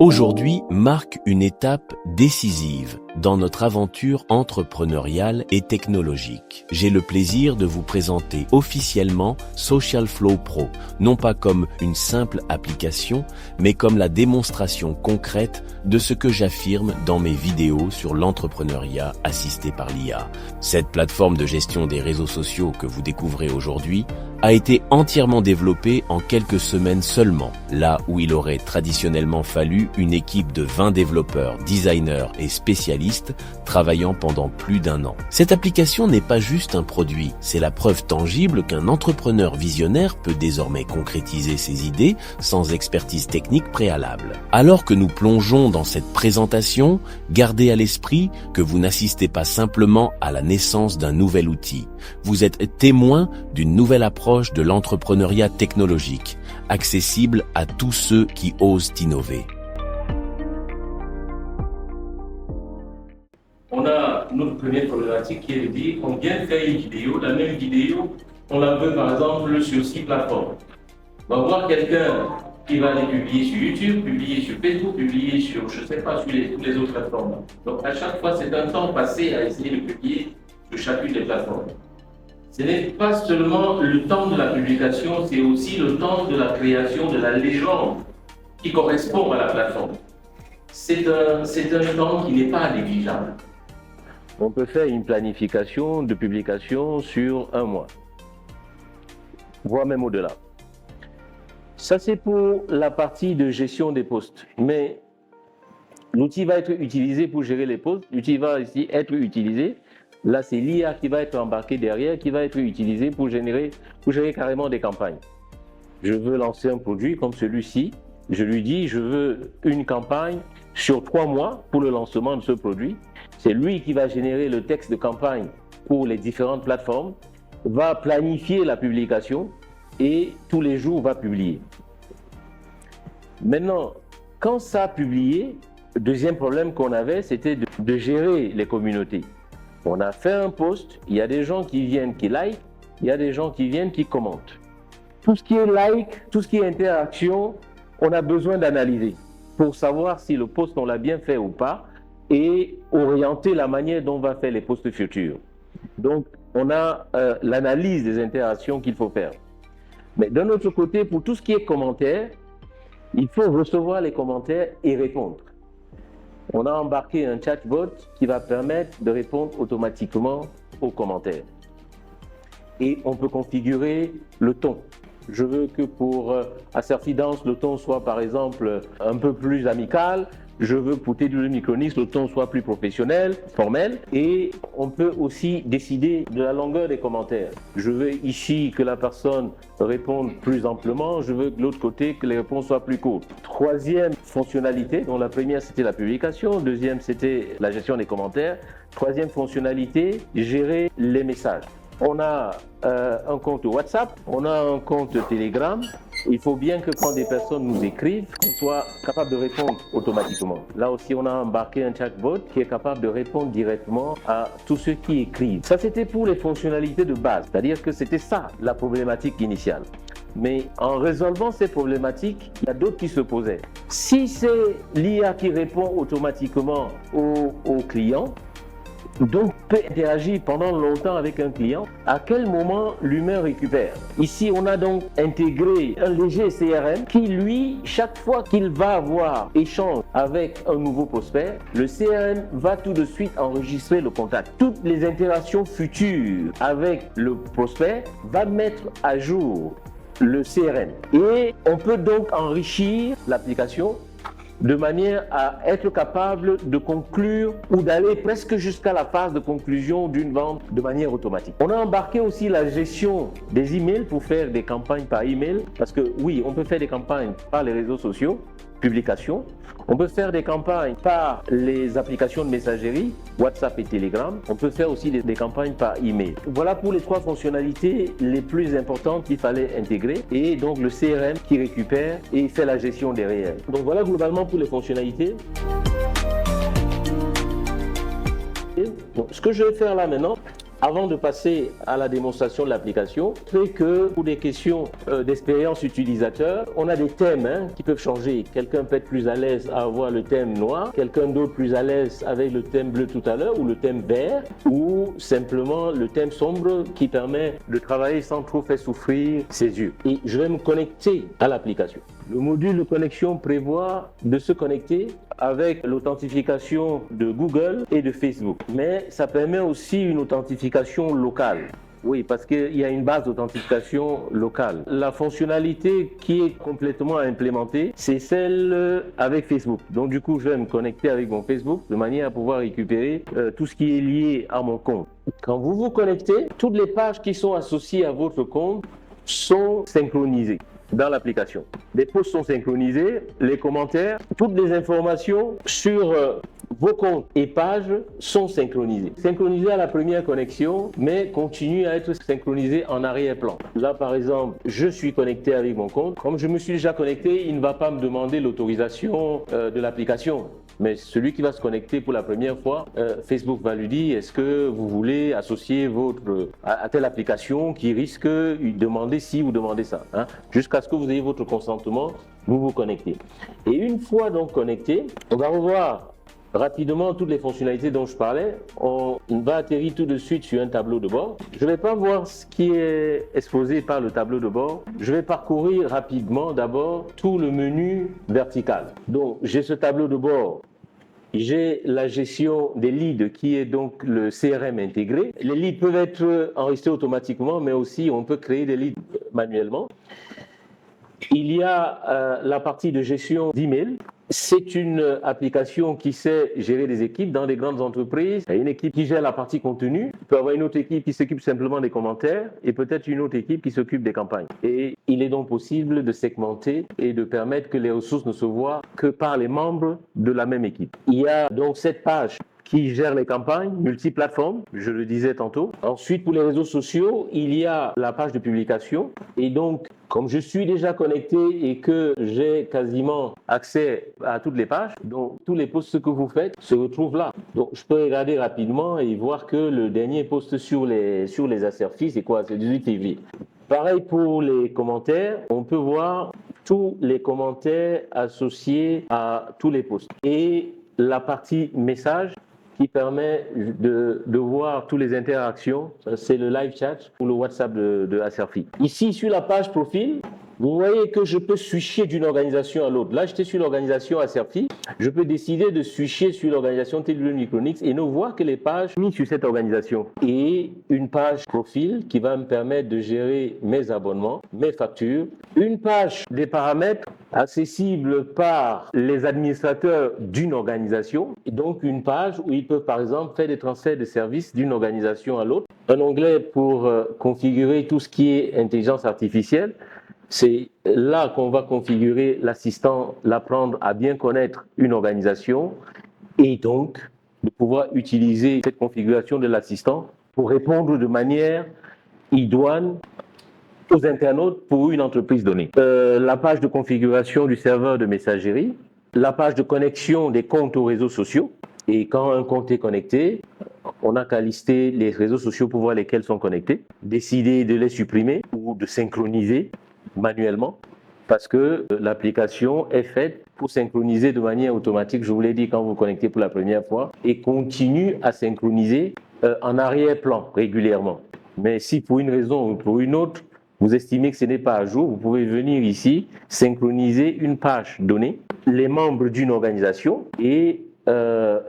Aujourd'hui marque une étape décisive dans notre aventure entrepreneuriale et technologique. J'ai le plaisir de vous présenter officiellement Social Flow Pro, non pas comme une simple application, mais comme la démonstration concrète de ce que j'affirme dans mes vidéos sur l'entrepreneuriat assisté par l'IA. Cette plateforme de gestion des réseaux sociaux que vous découvrez aujourd'hui a été entièrement développée en quelques semaines seulement, là où il aurait traditionnellement fallu une équipe de 20 développeurs, designers et spécialistes travaillant pendant plus d'un an. Cette application n'est pas juste un produit, c'est la preuve tangible qu'un entrepreneur visionnaire peut désormais concrétiser ses idées sans expertise technique préalable. Alors que nous plongeons dans cette présentation, gardez à l'esprit que vous n'assistez pas simplement à la naissance d'un nouvel outil. Vous êtes témoin d'une nouvelle approche de l'entrepreneuriat technologique, accessible à tous ceux qui osent innover. On a notre première problématique qui est de dire qu'on vient faire une vidéo, la même vidéo, on la veut par exemple sur 6 plateformes. On va voir quelqu'un qui va aller publier sur YouTube, publier sur Facebook, publier sur, je ne sais pas, sur toutes les autres plateformes. Donc à chaque fois, c'est un temps passé à essayer de publier sur chacune des plateformes. Ce n'est pas seulement le temps de la publication, c'est aussi le temps de la création de la légende qui correspond à la plateforme. C'est un temps qui n'est pas négligeable. On peut faire une planification de publication sur un mois, voire même au-delà. Ça, c'est pour la partie de gestion des posts. Mais l'outil va être utilisé pour gérer les posts. L'outil va aussi être utilisé. Là, c'est l'IA qui va être embarqué derrière, qui va être utilisé pour gérer carrément des campagnes. Je veux lancer un produit comme celui-ci. Je lui dis, je veux une campagne sur 3 mois pour le lancement de ce produit. C'est lui qui va générer le texte de campagne pour les différentes plateformes, va planifier la publication et tous les jours va publier. Maintenant, quand ça a publié, le deuxième problème qu'on avait, c'était de gérer les communautés. On a fait un post, il y a des gens qui viennent, qui like, il y a des gens qui viennent, qui commentent. Tout ce qui est like, tout ce qui est interaction, on a besoin d'analyser pour savoir si le post, on l'a bien fait ou pas et orienter la manière dont on va faire les posts futurs. Donc, on a l'analyse des interactions qu'il faut faire. Mais d'un autre côté, pour tout ce qui est commentaires, il faut recevoir les commentaires et répondre. On a embarqué un chatbot qui va permettre de répondre automatiquement aux commentaires. Et on peut configurer le ton. Je veux que pour Aserfidance, le ton soit par exemple un peu plus amical. Je veux pour Teddy Micronis, le ton soit plus professionnel, formel. Et on peut aussi décider de la longueur des commentaires. Je veux ici que la personne réponde plus amplement. Je veux de l'autre côté que les réponses soient plus courtes. Troisième fonctionnalité, dont la première c'était la publication, deuxième c'était la gestion des commentaires. Troisième fonctionnalité, gérer les messages. On a un compte WhatsApp, on a un compte Telegram. Il faut bien que quand des personnes nous écrivent, qu'on soit capable de répondre automatiquement. Là aussi, on a embarqué un chatbot qui est capable de répondre directement à tous ceux qui écrivent. Ça, c'était pour les fonctionnalités de base, c'est-à-dire que c'était ça la problématique initiale. Mais en résolvant ces problématiques, il y a d'autres qui se posaient. Si c'est l'IA qui répond automatiquement aux clients, donc peut interagir pendant longtemps avec un client, à quel moment l'humain récupère? Ici, on a donc intégré un léger CRM qui, lui, chaque fois qu'il va avoir échange avec un nouveau prospect, le CRM va tout de suite enregistrer le contact. Toutes les interactions futures avec le prospect va mettre à jour le CRM. Et on peut donc enrichir l'application de manière à être capable de conclure ou d'aller presque jusqu'à la phase de conclusion d'une vente de manière automatique. On a embarqué aussi la gestion des emails pour faire des campagnes par email, parce que oui, on peut faire des campagnes par les réseaux sociaux, publications. On peut faire des campagnes par les applications de messagerie, WhatsApp et Telegram. On peut faire aussi des campagnes par email. Voilà pour les 3 fonctionnalités les plus importantes qu'il fallait intégrer. Et donc le CRM qui récupère et fait la gestion derrière. Donc voilà globalement pour les fonctionnalités. Donc, ce que je vais faire là maintenant, Avant de passer à la démonstration de l'application, c'est que pour des questions d'expérience utilisateur, on a des thèmes qui peuvent changer. Quelqu'un peut être plus à l'aise à avoir le thème noir, quelqu'un d'autre plus à l'aise avec le thème bleu tout à l'heure, ou le thème vert, ou simplement le thème sombre qui permet de travailler sans trop faire souffrir ses yeux. Et je vais me connecter à l'application. Le module de connexion prévoit de se connecter avec l'authentification de Google et de Facebook. Mais ça permet aussi une authentification locale. Oui, parce qu'il y a une base d'authentification locale. La fonctionnalité qui est complètement implémentée, c'est celle avec Facebook. Donc du coup, je vais me connecter avec mon Facebook de manière à pouvoir récupérer tout ce qui est lié à mon compte. Quand vous vous connectez, toutes les pages qui sont associées à votre compte sont synchronisées dans l'application. Les posts sont synchronisés, les commentaires, toutes les informations sur vos comptes et pages sont synchronisées. Synchronisées à la première connexion, mais continuent à être synchronisées en arrière-plan. Là, par exemple, je suis connecté avec mon compte. Comme je me suis déjà connecté, il ne va pas me demander l'autorisation de l'application. Mais celui qui va se connecter pour la première fois, Facebook va lui dire, est-ce que vous voulez associer votre à telle application qui risque de demander ci ou demander ça, hein, jusqu'à ce que vous ayez votre consentement, vous vous connectez. Et une fois donc connecté, on va revoir rapidement toutes les fonctionnalités dont je parlais. On va atterrir tout de suite sur un tableau de bord. Je ne vais pas voir ce qui est exposé par le tableau de bord. Je vais parcourir rapidement d'abord tout le menu vertical. Donc j'ai ce tableau de bord. J'ai la gestion des leads qui est donc le CRM intégré. Les leads peuvent être enregistrés automatiquement, mais aussi on peut créer des leads manuellement. Il y a la partie de gestion d'email. C'est une application qui sait gérer des équipes dans des grandes entreprises. Il y a une équipe qui gère la partie contenu. Il peut y avoir une autre équipe qui s'occupe simplement des commentaires et peut-être une autre équipe qui s'occupe des campagnes. Et il est donc possible de segmenter et de permettre que les ressources ne se voient que par les membres de la même équipe. Il y a donc cette page qui gère les campagnes multiplateformes, je le disais tantôt. Ensuite, pour les réseaux sociaux, il y a la page de publication. Et donc, comme je suis déjà connecté et que j'ai quasiment accès à toutes les pages, donc tous les posts que vous faites se retrouvent là. Donc, je peux regarder rapidement et voir que le dernier post sur les Acerfi, c'est quoi? C'est 18 février. Pareil pour les commentaires, on peut voir tous les commentaires associés à tous les posts. Et la partie message, qui permet de voir toutes les interactions, c'est le live chat ou le WhatsApp de Acerfi. Ici, sur la page profil, vous voyez que je peux switcher d'une organisation à l'autre. Là, j'étais sur l'organisation Acerfi. Je peux décider de switcher sur l'organisation Telebleu Micronix et ne voir que les pages mises sur cette organisation. Et une page profil qui va me permettre de gérer mes abonnements, mes factures. Une page des paramètres accessibles par les administrateurs d'une organisation. Et donc, une page où ils peuvent, par exemple, faire des transferts de services d'une organisation à l'autre. Un onglet pour configurer tout ce qui est intelligence artificielle. C'est là qu'on va configurer l'assistant, l'apprendre à bien connaître une organisation et donc de pouvoir utiliser cette configuration de l'assistant pour répondre de manière idoine aux internautes pour une entreprise donnée. La page de configuration du serveur de messagerie, la page de connexion des comptes aux réseaux sociaux. Et quand un compte est connecté, on n'a qu'à lister les réseaux sociaux pour voir lesquels sont connectés, décider de les supprimer ou de synchroniser manuellement, parce que l'application est faite pour synchroniser de manière automatique, je vous l'ai dit quand vous connectez pour la première fois, et continue à synchroniser en arrière-plan régulièrement. Mais si pour une raison ou pour une autre, vous estimez que ce n'est pas à jour, vous pouvez venir ici, synchroniser une page donnée, les membres d'une organisation et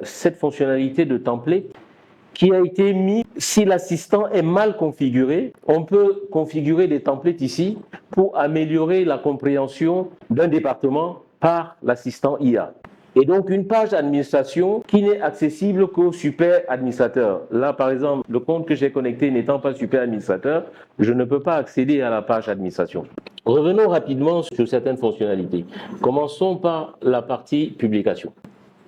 cette fonctionnalité de template qui a été mis, si l'assistant est mal configuré, on peut configurer des templates ici pour améliorer la compréhension d'un département par l'assistant IA. Et donc une page d'administration qui n'est accessible qu'au super administrateur. Là, par exemple, le compte que j'ai connecté n'étant pas super administrateur, je ne peux pas accéder à la page administration. Revenons rapidement sur certaines fonctionnalités. Commençons par la partie publication.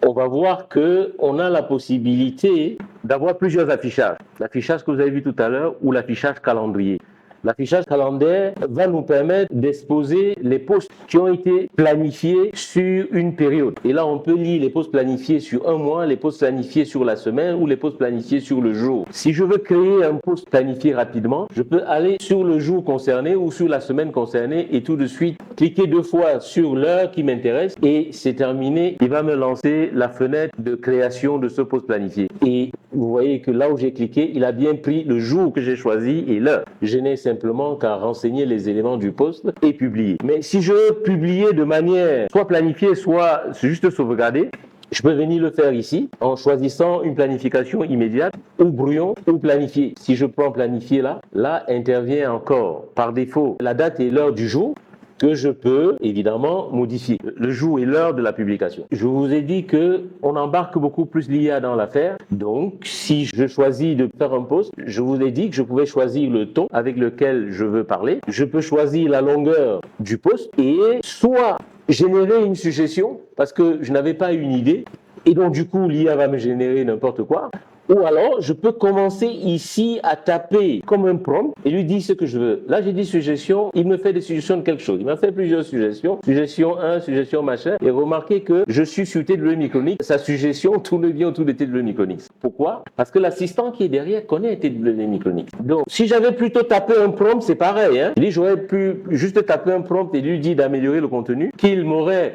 On va voir qu'on a la possibilité d'avoir plusieurs affichages. L'affichage que vous avez vu tout à l'heure ou l'affichage calendrier. L'affichage calendaire va nous permettre d'exposer les posts qui ont été planifiés sur une période. Et là, on peut lire les posts planifiés sur un mois, les posts planifiés sur la semaine ou les posts planifiés sur le jour. Si je veux créer un post planifié rapidement, je peux aller sur le jour concerné ou sur la semaine concernée et tout de suite cliquer 2 fois sur l'heure qui m'intéresse et c'est terminé. Il va me lancer la fenêtre de création de ce post planifié. Et vous voyez que là où j'ai cliqué, il a bien pris le jour que j'ai choisi et l'heure. Je n'ai simplement qu'à renseigner les éléments du post et publier. Mais si je veux publier de manière soit planifiée, soit juste sauvegardée, je peux venir le faire ici en choisissant une planification immédiate ou brouillon ou planifié. Si je prends planifié là intervient encore par défaut la date et l'heure du jour que je peux évidemment modifier, le jour et l'heure de la publication. Je vous ai dit qu'on embarque beaucoup plus l'IA dans l'affaire. Donc, si je choisis de faire un post, je vous ai dit que je pouvais choisir le ton avec lequel je veux parler. Je peux choisir la longueur du post et soit générer une suggestion parce que je n'avais pas une idée et donc du coup l'IA va me générer n'importe quoi. Ou alors, je peux commencer ici à taper comme un prompt et lui dire ce que je veux. Là, j'ai dit suggestion, il me fait des suggestions de quelque chose. Il m'a fait plusieurs suggestions. Suggestion 1, suggestion machin. Et remarquez que je suis sur TW Micronix. Sa suggestion tourne bien autour de TW Micronix. Pourquoi? Parce que l'assistant qui est derrière connaît TW Micronix. Donc, si j'avais plutôt tapé un prompt, c'est pareil. Il dit, j'aurais pu juste taper un prompt et lui dire d'améliorer le contenu, qu'il m'aurait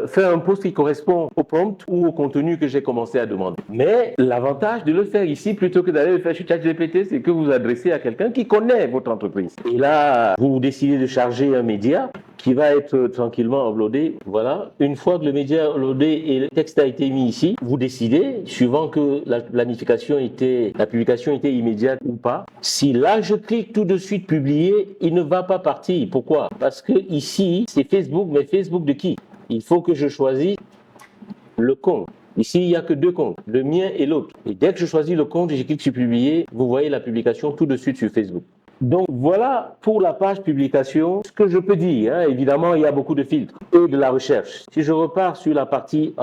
fait un post qui correspond au prompt ou au contenu que j'ai commencé à demander. Mais l'avantage de le faire ici plutôt que d'aller le faire sur ChatGPT, c'est que vous vous adressez à quelqu'un qui connaît votre entreprise. Et là, vous décidez de charger un média qui va être tranquillement uploadé. Voilà. Une fois que le média est uploadé et le texte a été mis ici, vous décidez, suivant que la publication était immédiate ou pas. Si là, je clique tout de suite publier, il ne va pas partir. Pourquoi? Parce que ici, c'est Facebook, mais Facebook de qui? Il faut que je choisisse le compte. Ici, il n'y a que 2 comptes, le mien et l'autre. Et dès que je choisis le compte et je clique sur publier, vous voyez la publication tout de suite sur Facebook. Donc voilà pour la page publication ce que je peux dire. Évidemment, il y a beaucoup de filtres et de la recherche. Si je repars sur la partie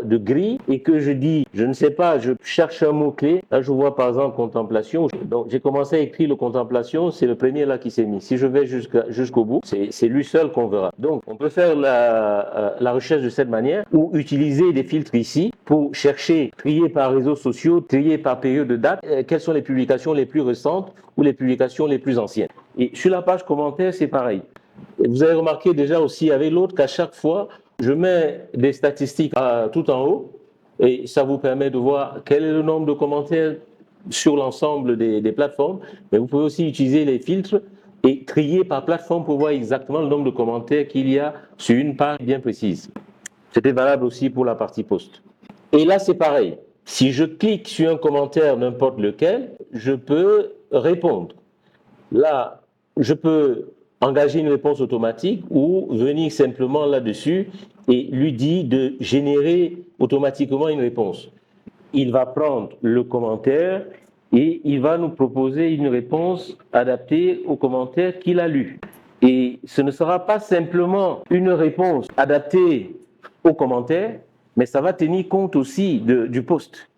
de grille et que je dis, je ne sais pas, je cherche un mot-clé, là je vois par exemple contemplation. Donc j'ai commencé à écrire le contemplation, c'est le premier là qui s'est mis. Si je vais jusqu'au bout, c'est lui seul qu'on verra. Donc on peut faire la recherche de cette manière ou utiliser des filtres ici pour chercher, trier par réseaux sociaux, trier par période de date, quelles sont les publications les plus récentes ou les publications les plus anciennes. Et sur la page commentaires, c'est pareil. Et vous avez remarqué déjà aussi avec l'autre qu'à chaque fois, je mets des statistiques tout en haut et ça vous permet de voir quel est le nombre de commentaires sur l'ensemble des plateformes. Mais vous pouvez aussi utiliser les filtres et trier par plateforme pour voir exactement le nombre de commentaires qu'il y a sur une page bien précise. C'était valable aussi pour la partie post. Et là, c'est pareil. Si je clique sur un commentaire, n'importe lequel, je peux répondre. Là, je peux engager une réponse automatique ou venir simplement là-dessus et lui dire de générer automatiquement une réponse. Il va prendre le commentaire et il va nous proposer une réponse adaptée au commentaire qu'il a lu. Et ce ne sera pas simplement une réponse adaptée au commentaire, mais ça va tenir compte aussi du post.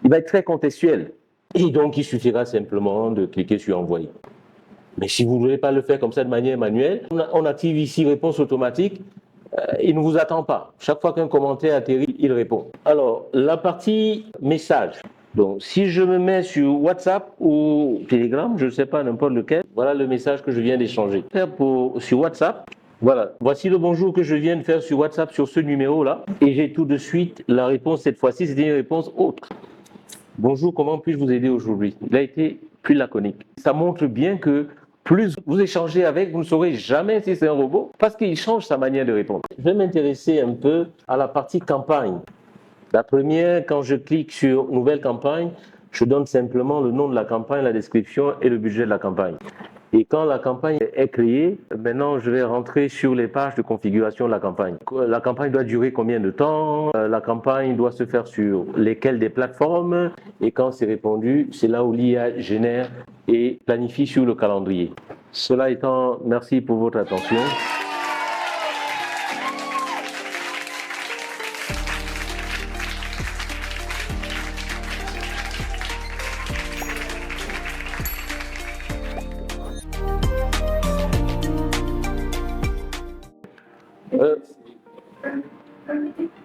Il va être très contextuel. Et donc, il suffira simplement de cliquer sur envoyer. Mais si vous ne voulez pas le faire comme ça de manière manuelle, on active ici réponse automatique. Il ne vous attend pas. Chaque fois qu'un commentaire atterrit, il répond. Alors, la partie message. Donc, si je me mets sur WhatsApp ou Telegram, je ne sais pas, n'importe lequel, voilà le message que je viens d'échanger. Sur WhatsApp, voilà. Voici le bonjour que je viens de faire sur WhatsApp sur ce numéro-là. Et j'ai tout de suite la réponse. Cette fois-ci, c'est une réponse autre. Bonjour, comment puis-je vous aider aujourd'hui? Il a été plus laconique. Ça montre bien que plus vous échangez avec, vous ne saurez jamais si c'est un robot parce qu'il change sa manière de répondre. Je vais m'intéresser un peu à la partie campagne. La première, quand je clique sur nouvelle campagne, je donne simplement le nom de la campagne, la description et le budget de la campagne. Et quand la campagne est créée, maintenant je vais rentrer sur les pages de configuration de la campagne. La campagne doit durer combien de temps? La campagne doit se faire sur lesquelles des plateformes? Et quand c'est répondu, c'est là où l'IA génère et planifie sur le calendrier. Cela étant, merci pour votre attention.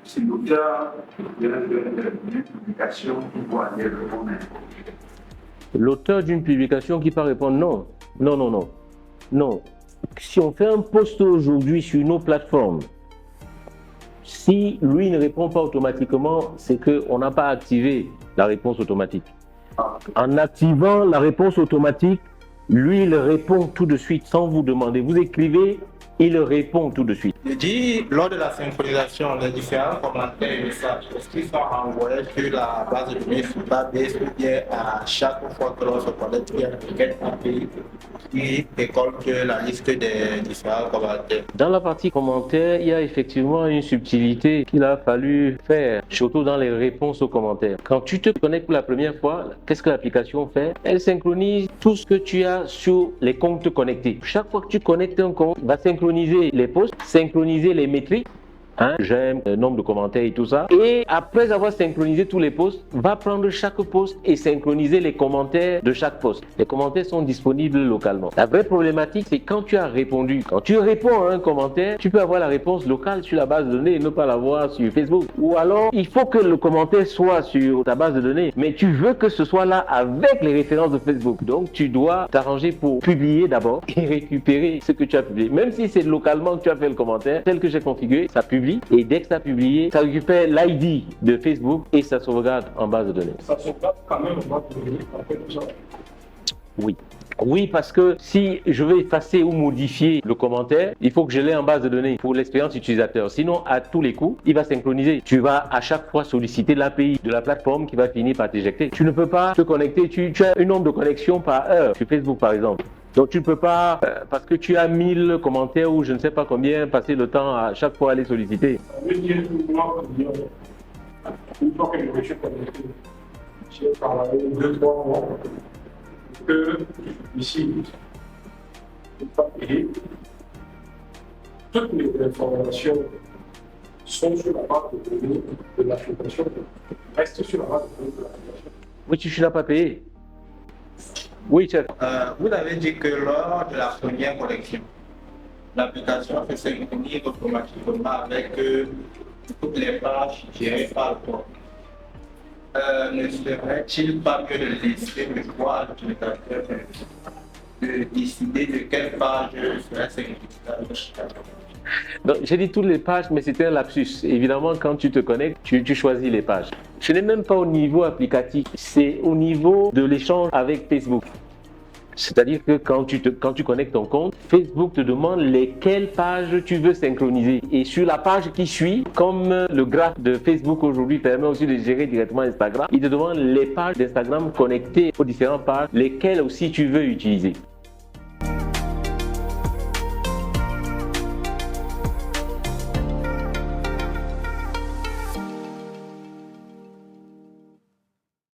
C'est l'auteur d'une publication qui doit aller répondre. L'auteur d'une publication qui peut répondre non. Non, non, non. Non. Si on fait un post aujourd'hui sur nos plateformes, si lui ne répond pas automatiquement, c'est qu'on n'a pas activé la réponse automatique. En activant la réponse automatique, lui, il répond tout de suite sans vous demander. Vous écrivez, il répond tout de suite. Je dis, lors de la synchronisation, les différents commentaires et messages, est-ce qu'ils sont envoyés sur la base de données Firebase ou bien à chaque fois que l'on se connecte, il y a une API qui récolte la liste des différents commentaires? Dans la partie commentaires, il y a effectivement une subtilité qu'il a fallu faire, surtout dans les réponses aux commentaires. Quand tu te connectes pour la première fois, qu'est-ce que l'application fait? Elle synchronise tout ce que tu as sur les comptes connectés. Chaque fois que tu connectes un compte, va synchroniser les posts, synchroniser les métriques, j'aime, nombre de commentaires et tout ça. Et après avoir synchronisé tous les posts, va prendre chaque post et synchroniser les commentaires de chaque post. Les commentaires sont disponibles localement. La vraie problématique, c'est quand tu as répondu. Quand tu réponds à un commentaire, tu peux avoir la réponse locale sur la base de données et ne pas l'avoir sur Facebook. Ou alors, il faut que le commentaire soit sur ta base de données, mais tu veux que ce soit là avec les références de Facebook. Donc, tu dois t'arranger pour publier d'abord et récupérer ce que tu as publié. Même si c'est localement que tu as fait le commentaire, tel que j'ai configuré, ça publie. Et dès que ça a publié, ça récupère l'ID de Facebook et ça sauvegarde en base de données. Ça sauvegarde quand même en base de données après tout ça? Oui. Oui, parce que si je veux effacer ou modifier le commentaire, il faut que je l'ai en base de données pour l'expérience utilisateur. Sinon, à tous les coups, il va synchroniser. Tu vas à chaque fois solliciter l'API de la plateforme qui va finir par t'éjecter. Tu ne peux pas te connecter. Tu as un nombre de connexions par heure sur Facebook, par exemple. Donc tu ne peux pas, parce que tu as 1000 commentaires ou je ne sais pas combien, passer le temps à chaque fois aller solliciter. Ça veut dire une fois que je suis connecté, j'ai travaillé 2-3 mois, que ici, je ne peux pas payer. Toutes les informations sont sur la base de données de l'application, restent sur la base de données de l'application. Oui, tu n'as pas payé. Oui, chef. Vous avez dit que lors de la première connexion, l'application se synchronise automatiquement avec toutes les pages gérées par le compte. Ne serait-il pas mieux de laisser le choix à l'utilisateur de décider de quelle page serait synchronisée? Donc, j'ai dit toutes les pages, mais c'était un lapsus. Évidemment, quand tu te connectes, tu choisis les pages. Ce n'est même pas au niveau applicatif, c'est au niveau de l'échange avec Facebook. C'est-à-dire que quand tu connectes ton compte, Facebook te demande lesquelles pages tu veux synchroniser. Et sur la page qui suit, comme le graphe de Facebook aujourd'hui permet aussi de gérer directement Instagram, il te demande les pages d'Instagram connectées aux différentes pages, lesquelles aussi tu veux utiliser.